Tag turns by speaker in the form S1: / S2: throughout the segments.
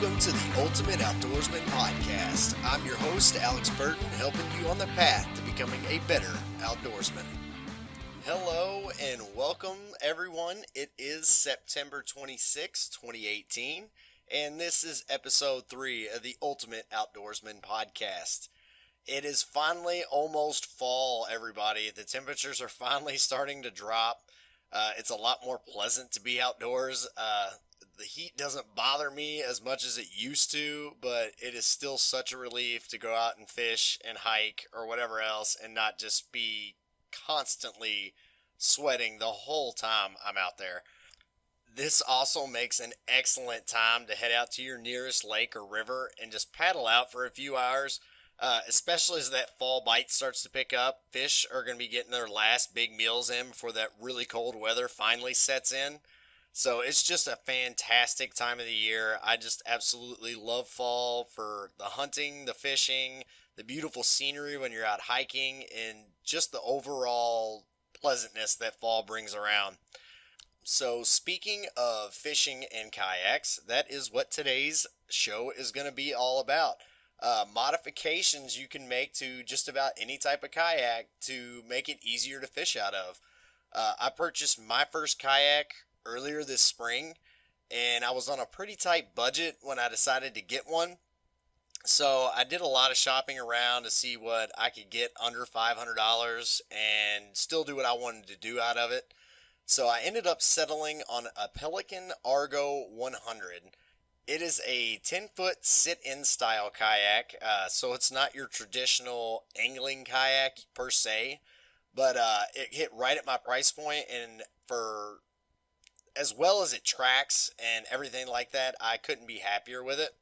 S1: Welcome to the Ultimate Outdoorsman Podcast. I'm your host, Alex Burton, helping you on the path to becoming a better outdoorsman. Hello and welcome, everyone. It is September 26, 2018, and this is episode 3 of the Ultimate Outdoorsman Podcast. It is finally almost fall, everybody. The temperatures are finally starting to drop. It's a lot more pleasant to be outdoors. The heat doesn't bother me as much as it used to, but it is still such a relief to go out and fish and hike or whatever else and not just be constantly sweating the whole time I'm out there. This also makes an excellent time to head out to your nearest lake or river and just paddle out for a few hours. Especially as that fall bite starts to pick up. Fish are going to be getting their last big meals in before that really cold weather finally sets in. So it's just a fantastic time of the year. I just absolutely love fall for the hunting, the fishing, the beautiful scenery when you're out hiking, and just the overall pleasantness that fall brings around. So speaking of fishing and kayaks, that is what today's show is going to be all about. Modifications you can make to just about any type of kayak to make it easier to fish out of. I purchased my first kayak earlier this spring, and I was on a pretty tight budget when I decided to get one. So I did a lot of shopping around to see what I could get under $500 and still do what I wanted to do out of it. So I ended up settling on a Pelican Argo 100. It is a 10-foot sit-in style kayak, so it's not your traditional angling kayak per se, but it hit right at my price point, and for as well as it tracks and everything like that, I couldn't be happier with it.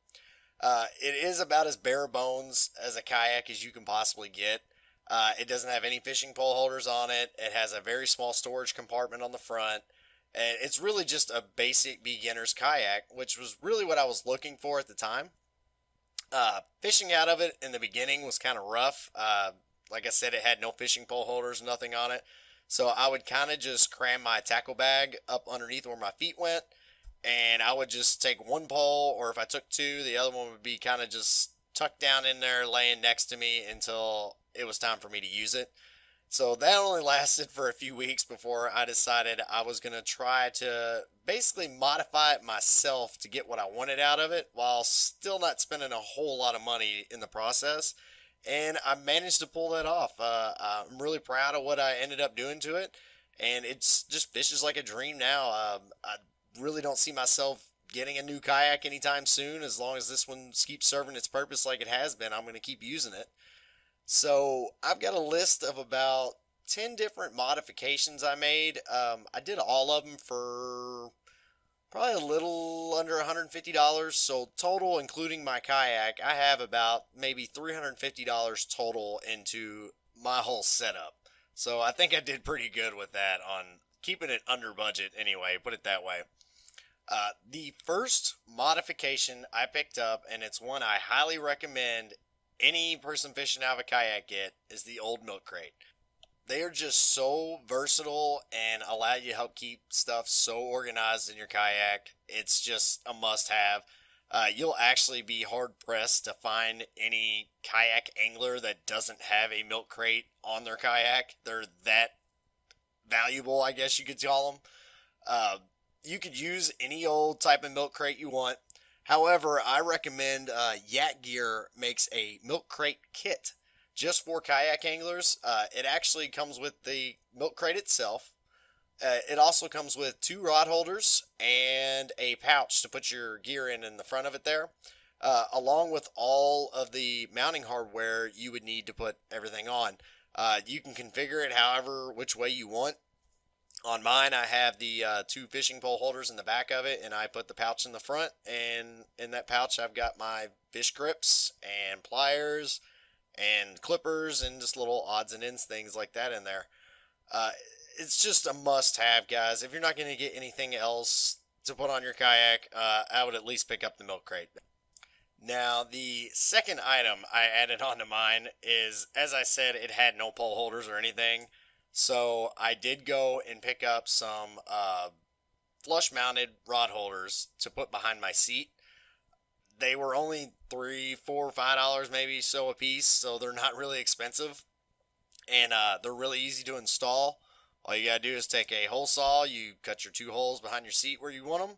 S1: It is about as bare bones as a kayak as you can possibly get. It doesn't have any fishing pole holders on it. It has a very small storage compartment on the front. And it's really just a basic beginner's kayak, which was really what I was looking for at the time. Fishing out of it in the beginning was kind of rough. Like I said, it had no fishing pole holders, nothing on it. So I would kind of just cram my tackle bag up underneath where my feet went. And I would just take one pole, or if I took two, the other one would be kind of just tucked down in there, laying next to me until it was time for me to use it. So that only lasted for a few weeks before I decided I was going to try to basically modify it myself to get what I wanted out of it while still not spending a whole lot of money in the process. And I managed to pull that off. I'm really proud of what I ended up doing to it. And it's just fishes like a dream now. I really don't see myself getting a new kayak anytime soon. As long as this one keeps serving its purpose like it has been, I'm going to keep using it. So I've got a list of about 10 different modifications I made. I did all of them for probably a little under $150. So total, including my kayak, I have about maybe $350 total into my whole setup. So I think I did pretty good with that on keeping it under budget anyway, put it that way. The first modification I picked up, and it's one I highly recommend any person fishing out of a kayak get, is the old milk crate. They are just so versatile and allow you to help keep stuff so organized in your kayak. It's just a must-have. You'll actually be hard-pressed to find any kayak angler that doesn't have a milk crate on their kayak. They're that valuable, I guess you could call them. You could use any old type of milk crate you want. However, I recommend Yak Gear makes a milk crate kit just for kayak anglers. It actually comes with the milk crate itself. It also comes with 2 rod holders and a pouch to put your gear in the front of it there, along with all of the mounting hardware you would need to put everything on. You can configure it however which way you want. On mine, I have the 2 fishing pole holders in the back of it, and I put the pouch in the front, and in that pouch I've got my fish grips and pliers and clippers and just little odds and ends, things like that in there. It's just a must-have, guys. If you're not going to get anything else to put on your kayak, I would at least pick up the milk crate. Now, the second item I added onto mine is, as I said, it had no pole holders or anything. So I did go and pick up some flush mounted rod holders to put behind my seat. they were only $3, $4, $5 maybe so a piece, so they're not really expensive, and they're really easy to install. All you gotta do is take a hole saw, you cut your two holes behind your seat where you want them,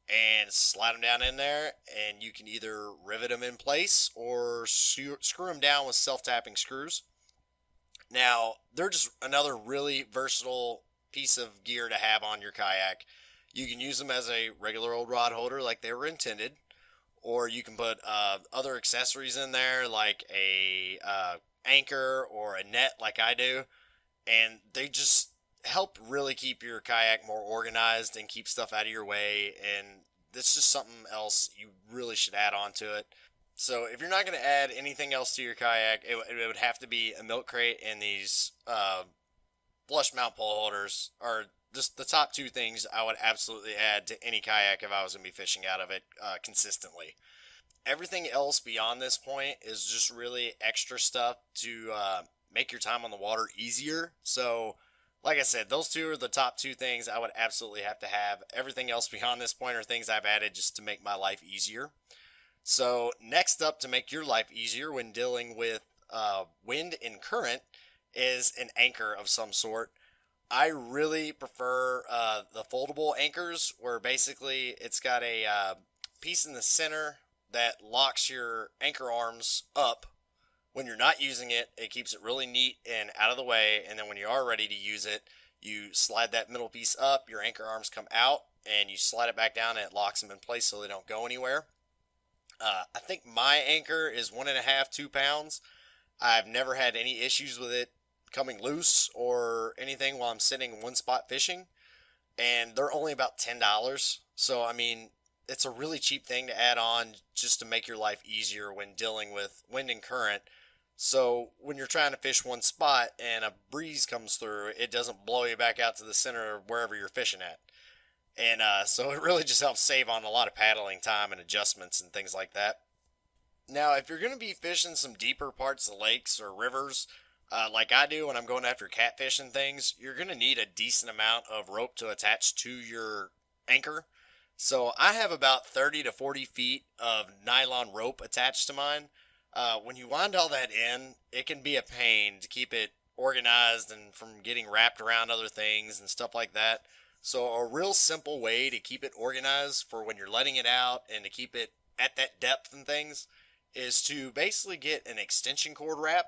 S1: and slide them down in there, and you can either rivet them in place or screw them down with self-tapping screws. Now, they're just another really versatile piece of gear to have on your kayak. You can use them as a regular old rod holder like they were intended, or you can put other accessories in there like a anchor or a net like I do, and they just help really keep your kayak more organized and keep stuff out of your way. And that's just something else you really should add on to it. So if you're not going to add anything else to your kayak, it would have to be a milk crate and these flush mount pole holders are just the top two things I would absolutely add to any kayak if I was going to be fishing out of it consistently. Everything else beyond this point is just really extra stuff to make your time on the water easier. So, like I said, those two are the top two things I would absolutely have to have. Everything else beyond this point are things I've added just to make my life easier. So, next up to make your life easier when dealing with wind and current is an anchor of some sort. I really prefer the foldable anchors, where basically it's got a piece in the center that locks your anchor arms up. When you're not using it, it keeps it really neat and out of the way, and then when you are ready to use it, you slide that middle piece up, your anchor arms come out, and you slide it back down and it locks them in place so they don't go anywhere. I think my anchor is 1.5, 2 pounds. I've never had any issues with it coming loose or anything while I'm sitting in one spot fishing, and they're only about $10. So, I mean, it's a really cheap thing to add on just to make your life easier when dealing with wind and current. So when you're trying to fish one spot and a breeze comes through, it doesn't blow you back out to the center of wherever you're fishing at. And so it really just helps save on a lot of paddling time and adjustments and things like that. Now, if you're going to be fishing some deeper parts of lakes or rivers, like I do when I'm going after catfish and things, you're going to need a decent amount of rope to attach to your anchor. So I have about 30 to 40 feet of nylon rope attached to mine. When you wind all that in, it can be a pain to keep it organized and from getting wrapped around other things and stuff like that. So a real simple way to keep it organized for when you're letting it out and to keep it at that depth and things is to basically get an extension cord wrap,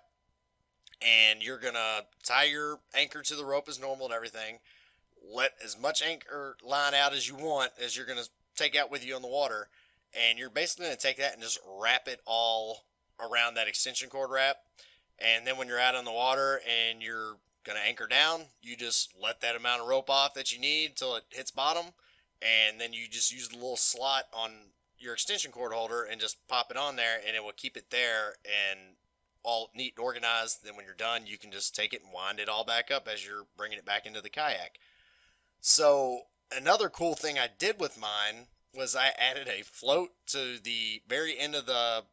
S1: and you're gonna tie your anchor to the rope as normal and everything. Let as much anchor line out as you want as you're gonna take out with you on the water, and you're basically gonna take that and just wrap it all around that extension cord wrap. And then when you're out on the water and you're gonna anchor down, you just let that amount of rope off that you need till it hits bottom, and then you just use the little slot on your extension cord holder and just pop it on there, and it will keep it there and all neat and organized. Then when you're done, you can just take it and wind it all back up as you're bringing it back into the kayak. So another cool thing I did with mine was I added a float to the very end of the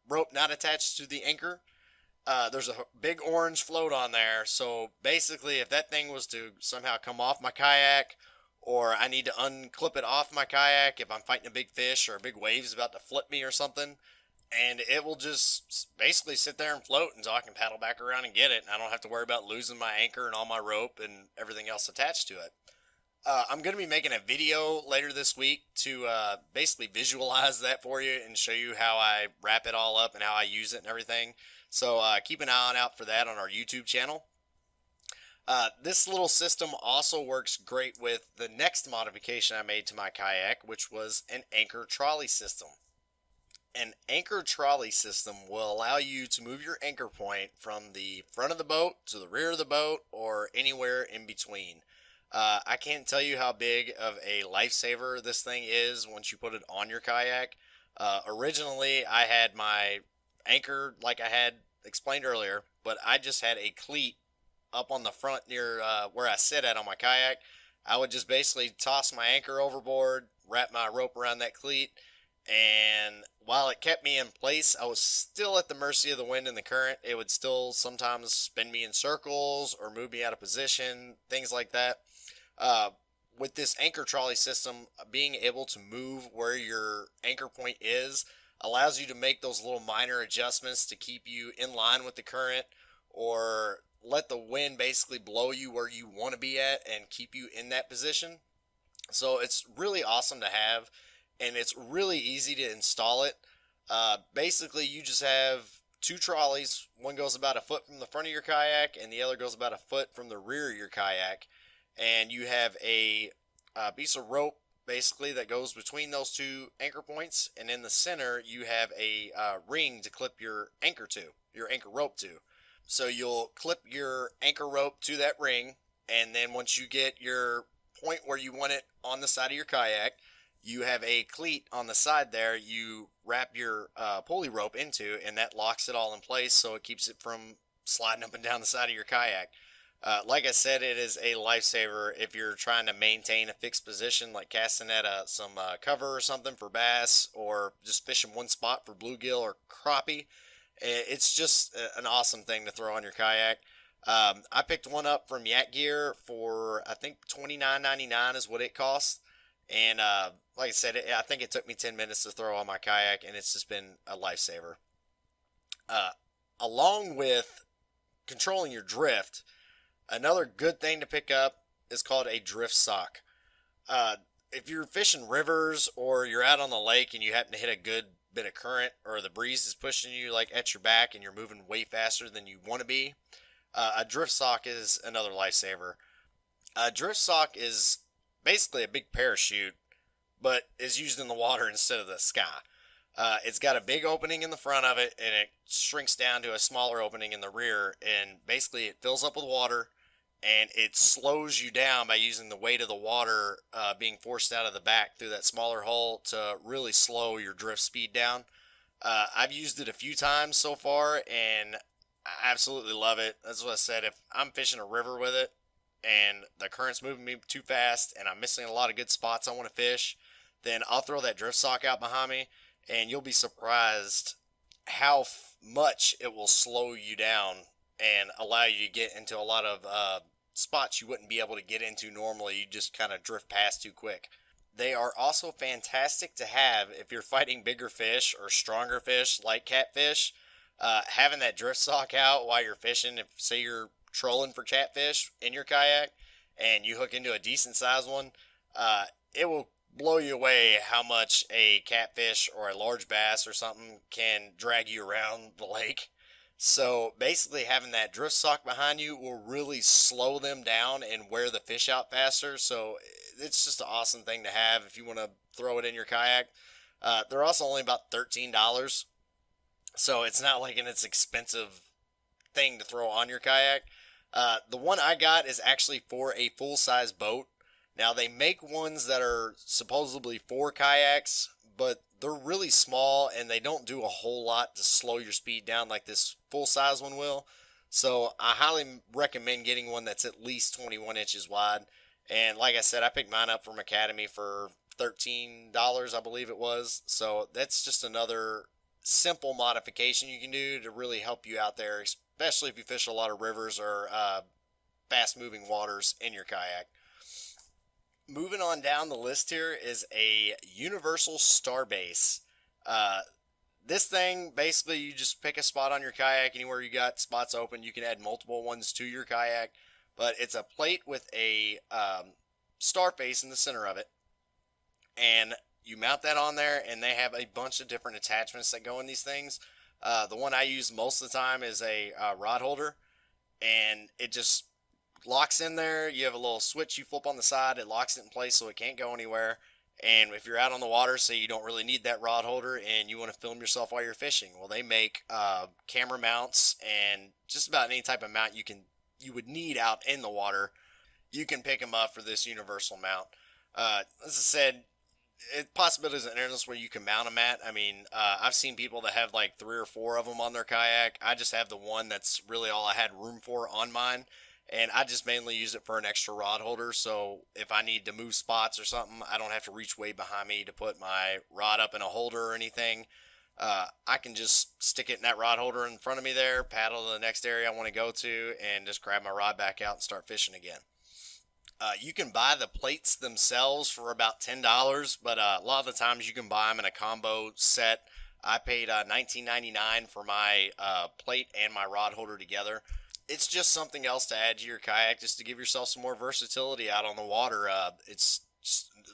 S1: rope not attached to the anchor. There's a big orange float on there, so basically if that thing was to somehow come off my kayak, or I need to unclip it off my kayak if I'm fighting a big fish or a big wave's about to flip me or something, and it will just basically sit there and float until I can paddle back around and get it, and I don't have to worry about losing my anchor and all my rope and everything else attached to it. I'm going to be making a video later this week to basically visualize that for you and show you how I wrap it all up and how I use it and everything. So keep an eye out for that on our YouTube channel. This little system also works great with the next modification I made to my kayak, which was an anchor trolley system. An anchor trolley system will allow you to move your anchor point from the front of the boat to the rear of the boat or anywhere in between. I can't tell you how big of a lifesaver this thing is once you put it on your kayak. Originally, I had my anchor like I had explained earlier, but I just had a cleat up on the front near where I sit at on my kayak. I would just basically toss my anchor overboard, wrap my rope around that cleat, and while it kept me in place, I was still at the mercy of the wind and the current. It would still sometimes spin me in circles or move me out of position, things like that. with this anchor trolley system, being able to move where your anchor point is allows you to make those little minor adjustments to keep you in line with the current, or let the wind basically blow you where you want to be at and keep you in that position. So it's really awesome to have, and it's really easy to install it. Basically, you just have two trolleys. One goes about a foot from the front of your kayak, and the other goes about a foot from the rear of your kayak. And you have a piece of rope basically that goes between those two anchor points, and in the center you have a ring to clip your anchor to, your anchor rope to. So you'll clip your anchor rope to that ring, and then once you get your point where you want it on the side of your kayak, you have a cleat on the side there you wrap your pulley rope into, and that locks it all in place so it keeps it from sliding up and down the side of your kayak. Like I said, it is a lifesaver if you're trying to maintain a fixed position, like casting at some cover or something for bass, or just fishing one spot for bluegill or crappie. It's just an awesome thing to throw on your kayak. I picked one up from Yak Gear for, I think, $29.99 is what it costs. And like I said, I think it took me 10 minutes to throw on my kayak, and it's just been a lifesaver. Along with controlling your drift, another good thing to pick up is called a drift sock. If you're fishing rivers or you're out on the lake and you happen to hit a good bit of current, or the breeze is pushing you like at your back and you're moving way faster than you want to be, a drift sock is another lifesaver. A drift sock is basically a big parachute, but is used in the water instead of the sky. It's got a big opening in the front of it, and it shrinks down to a smaller opening in the rear, and basically it fills up with water, and it slows you down by using the weight of the water being forced out of the back through that smaller hole to really slow your drift speed down. I've used it a few times so far, and I absolutely love it. That's what I said. If I'm fishing a river with it and the current's moving me too fast and I'm missing a lot of good spots I want to fish, then I'll throw that drift sock out behind me, and you'll be surprised how much it will slow you down and allow you to get into a lot of spots you wouldn't be able to get into normally. You just kind of drift past too quick. They are also fantastic to have if you're fighting bigger fish or stronger fish like catfish. Having that drift sock out while you're fishing, if say you're trolling for catfish in your kayak and you hook into a decent sized one, it will blow you away how much a catfish or a large bass or something can drag you around the lake. So basically having that drift sock behind you will really slow them down and wear the fish out faster. So it's just an awesome thing to have if you want to throw it in your kayak. They're also only about $13. So it's not like an expensive thing to throw on your kayak. The one I got is actually for a full-size boat. Now, they make ones that are supposedly for kayaks, but they're really small and they don't do a whole lot to slow your speed down like this full-size one will. So I highly recommend getting one that's at least 21 inches wide. And like I said, I picked mine up from Academy for $13, I believe it was. So that's just another simple modification you can do to really help you out there, especially if you fish a lot of rivers or fast-moving waters in your kayak. Moving on down the list here is a universal starbase. This thing, basically, you just pick a spot on your kayak, anywhere you got spots open. You can add multiple ones to your kayak, but it's a plate with a star face in the center of it, and you mount that on there, and they have a bunch of different attachments that go in these things. The one I use most of the time is a rod holder, and it just locks in there. You have a little switch you flip on the side, it locks it in place so it can't go anywhere. And if you're out on the water, say you don't really need that rod holder and you want to film yourself while you're fishing, well, they make camera mounts and just about any type of mount you would need out in the water. You can pick them up for this universal mount. As I said, possibilities are endless where you can mount them at. I mean, I've seen people that have like 3 or 4 of them on their kayak. I just have the one that's really all I had room for on mine. And I just mainly use it for an extra rod holder, so if I need to move spots or something, I don't have to reach way behind me to put my rod up in a holder or anything. I can just stick it in that rod holder in front of me there, paddle to the next area I want to go to, and just grab my rod back out and start fishing again. You can buy the plates themselves for about $10, but a lot of the times you can buy them in a combo set. I paid $19.99 for my plate and my rod holder together. It's just something else to add to your kayak, just to give yourself some more versatility out on the water. It's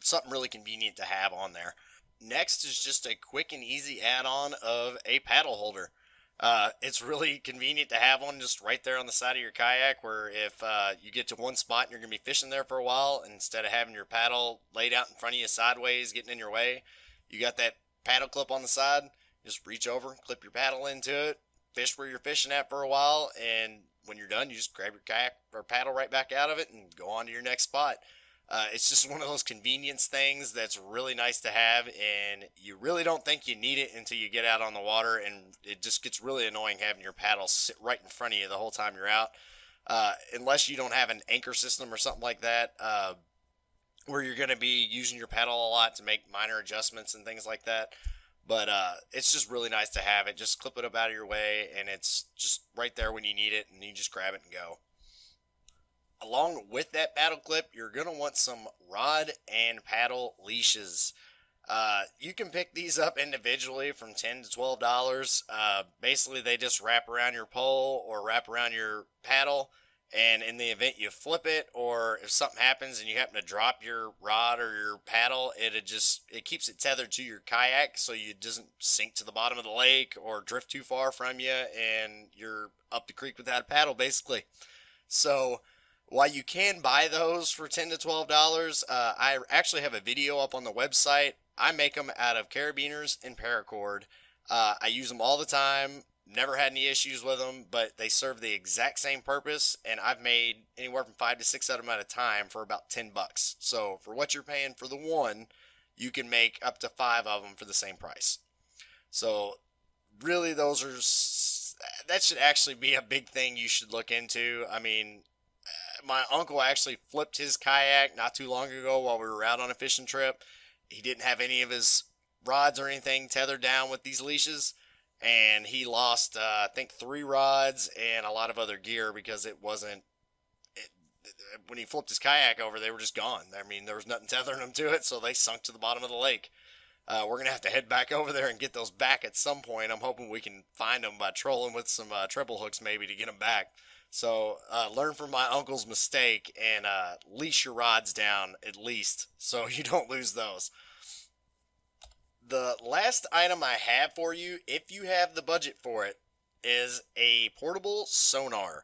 S1: something really convenient to have on there. Next is just a quick and easy add-on of a paddle holder. It's really convenient to have one just right there on the side of your kayak, where if you get to one spot and you're going to be fishing there for a while, instead of having your paddle laid out in front of you sideways, getting in your way, you got that paddle clip on the side. Just reach over, clip your paddle into it, fish where you're fishing at for a while, and when you're done, you just grab your kayak or paddle right back out of it and go on to your next spot. It's just one of those convenience things that's really nice to have, and you really don't think you need it until you get out on the water, and it just gets really annoying having your paddle sit right in front of you the whole time you're out. Unless you don't have an anchor system or something like that, where you're going to be using your paddle a lot to make minor adjustments and things like that. But it's just really nice to have it. Just clip it up out of your way, and it's just right there when you need it, and you just grab it and go. Along with that paddle clip, you're going to want some rod and paddle leashes. You can pick these up individually from $10 to $12. Basically, they just wrap around your pole or wrap around your paddle, and in the event you flip it, or if something happens and you happen to drop your rod or your paddle, it keeps it tethered to your kayak so it doesn't sink to the bottom of the lake or drift too far from you, and you're up the creek without a paddle, basically. So while you can buy those for $10 to $12, I actually have a video up on the website. I make them out of carabiners and paracord. I use them all the time. Never had any issues with them, but they serve the exact same purpose, and I've made anywhere from 5 to 6 of them at a time for about $10. So for what you're paying for the one, you can make up to 5 of them for the same price. So really, that should actually be a big thing you should look into. I mean, my uncle actually flipped his kayak not too long ago while we were out on a fishing trip. He didn't have any of his rods or anything tethered down with these leashes, and he lost, I think, 3 rods and a lot of other gear because when he flipped his kayak over, they were just gone. I mean, there was nothing tethering them to it, so they sunk to the bottom of the lake. We're going to have to head back over there and get those back at some point. I'm hoping we can find them by trolling with some treble hooks maybe to get them back. So learn from my uncle's mistake and leash your rods down at least so you don't lose those. The last item I have for you, if you have the budget for it, is a portable sonar.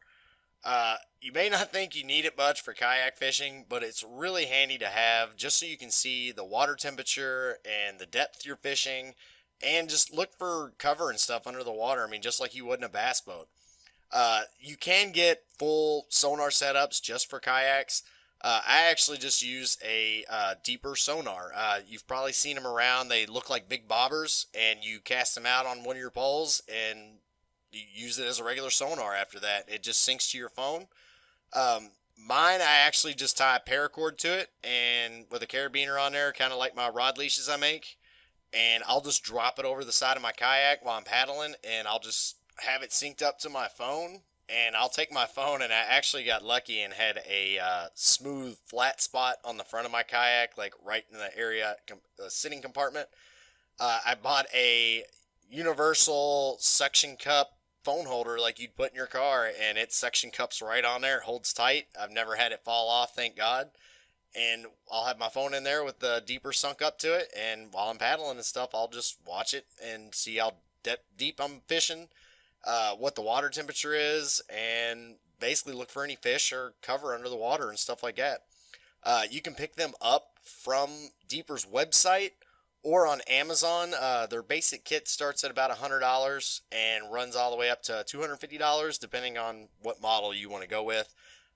S1: You may not think you need it much for kayak fishing, but it's really handy to have just so you can see the water temperature and the depth you're fishing, and just look for cover and stuff under the water. I mean, just like you would in a bass boat. You can get full sonar setups just for kayaks. I actually just use a deeper sonar. You've probably seen them around. They look like big bobbers, and you cast them out on one of your poles, and you use it as a regular sonar after that. It just syncs to your phone. Mine, I actually just tie a paracord to it, and with a carabiner on there, kind of like my rod leashes I make, and I'll just drop it over the side of my kayak while I'm paddling, and I'll just have it synced up to my phone, and I'll take my phone, and I actually got lucky and had a smooth flat spot on the front of my kayak, like right in the area, the sitting compartment. I bought a universal suction cup phone holder like you'd put in your car, and it suction cups right on there. It holds tight. I've never had it fall off, thank God. And I'll have my phone in there with the deeper sunk up to it, and while I'm paddling and stuff, I'll just watch it and see how deep I'm fishing, what the water temperature is, and basically look for any fish or cover under the water and stuff like that. You can pick them up from Deeper's website or on Amazon. Their basic kit starts at about $100 and runs all the way up to $250 depending on what model you want to go with.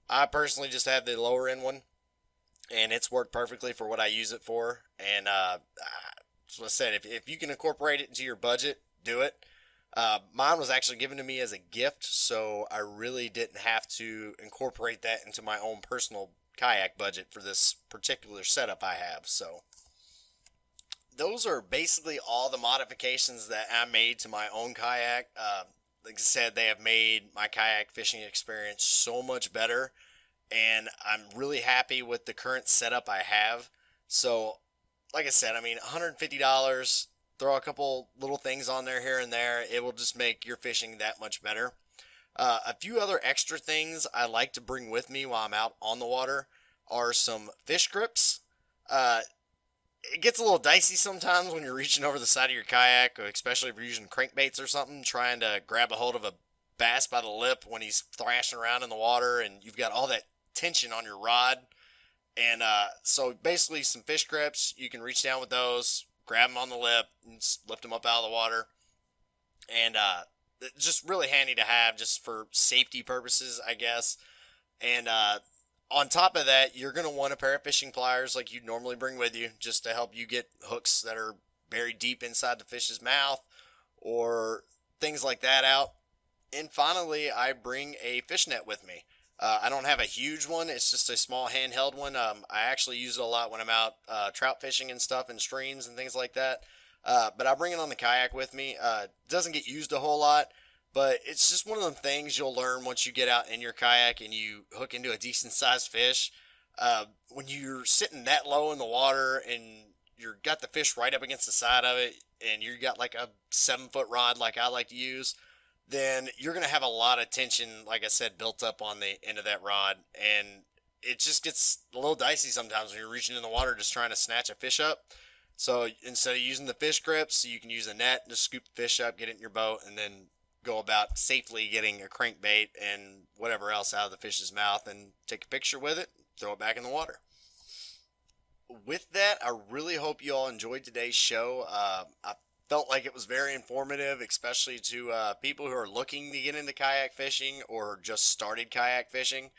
S1: I personally just have the lower end one, and it's worked perfectly for what I use it for. And as I said, if you can incorporate it into your budget, do it. Mine was actually given to me as a gift, so I really didn't have to incorporate that into my own personal kayak budget for this particular setup I have. So those are basically all the modifications that I made to my own kayak. Like I said, they have made my kayak fishing experience so much better, and I'm really happy with the current setup I have. So, like I said, I mean, $150, throw a couple little things on there here and there, it will just make your fishing that much better. A few other extra things I like to bring with me while I'm out on the water are some fish grips. Uh, it gets a little dicey sometimes when you're reaching over the side of your kayak, especially if you're using crankbaits or something, trying to grab a hold of a bass by the lip when he's thrashing around in the water and you've got all that tension on your rod. And so basically some fish grips, you can reach down with those, grab them on the lip, and just lift them up out of the water. And just really handy to have just for safety purposes, I guess. And on top of that, you're going to want a pair of fishing pliers like you'd normally bring with you just to help you get hooks that are buried deep inside the fish's mouth or things like that out. And finally, I bring a fish net with me. I don't have a huge one. It's just a small handheld one. I actually use it a lot when I'm out trout fishing and stuff in streams and things like that. But I bring it on the kayak with me. It doesn't get used a whole lot, but it's just one of them things you'll learn once you get out in your kayak and you hook into a decent sized fish. When you're sitting that low in the water and you've got the fish right up against the side of it and you got like a 7-foot rod like I like to use, then you're going to have a lot of tension, like I said, built up on the end of that rod. And it just gets a little dicey sometimes when you're reaching in the water just trying to snatch a fish up. So instead of using the fish grips, you can use a net, just scoop the fish up, get it in your boat, and then go about safely getting a crankbait and whatever else out of the fish's mouth and take a picture with it, throw it back in the water. With that, I really hope you all enjoyed today's show. I felt like it was very informative, especially to people who are looking to get into kayak fishing or just started kayak fishing.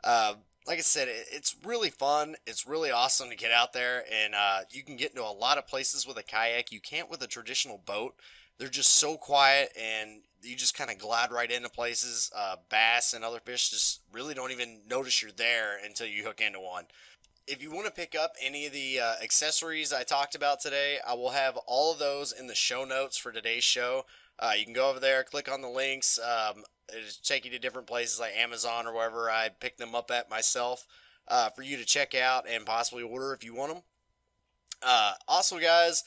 S1: Like I said, it's really fun. It's really awesome to get out there, and you can get into a lot of places with a kayak you can't with a traditional boat. They're just so quiet, and you just kind of glide right into places. Bass and other fish just really don't even notice you're there until you hook into one. If you want to pick up any of the accessories I talked about today, I will have all of those in the show notes for today's show. You can go over there, click on the links. It'll take you to different places like Amazon or wherever I pick them up at myself for you to check out and possibly order if you want them. Also, guys,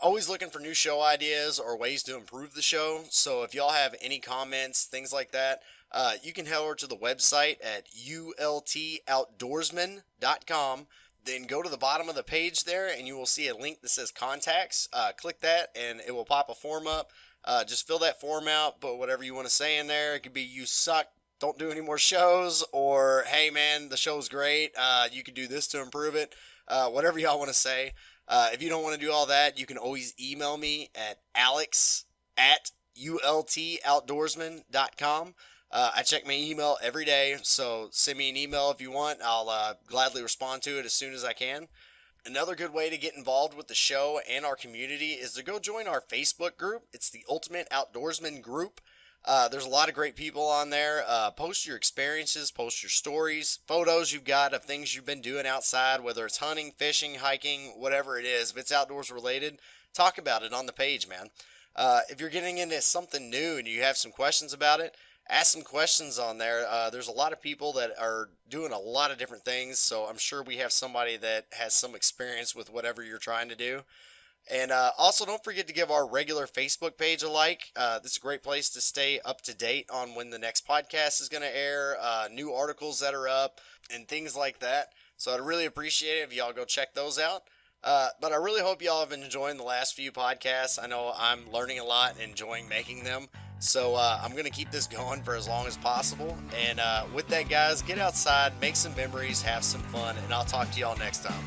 S1: always looking for new show ideas or ways to improve the show. So if y'all have any comments, things like that, you can head over to the website at UOP003.com. Then go to the bottom of the page there and you will see a link that says contacts. Click that and it will pop a form up. Just fill that form out, put whatever you want to say in there. It could be you suck, don't do any more shows, or hey man, the show's great, you could do this to improve it. Whatever y'all want to say. If you don't want to do all that, you can always email me at alex@ultoutdoorsman.com. I check my email every day, so send me an email if you want. I'll gladly respond to it as soon as I can. Another good way to get involved with the show and our community is to go join our Facebook group. It's the Ultimate Outdoorsman group. There's a lot of great people on there. Post your experiences, post your stories, photos you've got of things you've been doing outside, whether it's hunting, fishing, hiking, whatever it is. If it's outdoors related, talk about it on the page, man. If you're getting into something new and you have some questions about it, ask some questions on there. There's a lot of people that are doing a lot of different things, so I'm sure we have somebody that has some experience with whatever you're trying to do. And also, don't forget to give our regular Facebook page a like. This is a great place to stay up to date on when the next podcast is going to air, new articles that are up, and things like that. So I'd really appreciate it if y'all go check those out. But I really hope y'all have been enjoying the last few podcasts. I know I'm learning a lot and enjoying making them. So I'm going to keep this going for as long as possible. And with that, guys, get outside, make some memories, have some fun, and I'll talk to y'all next time.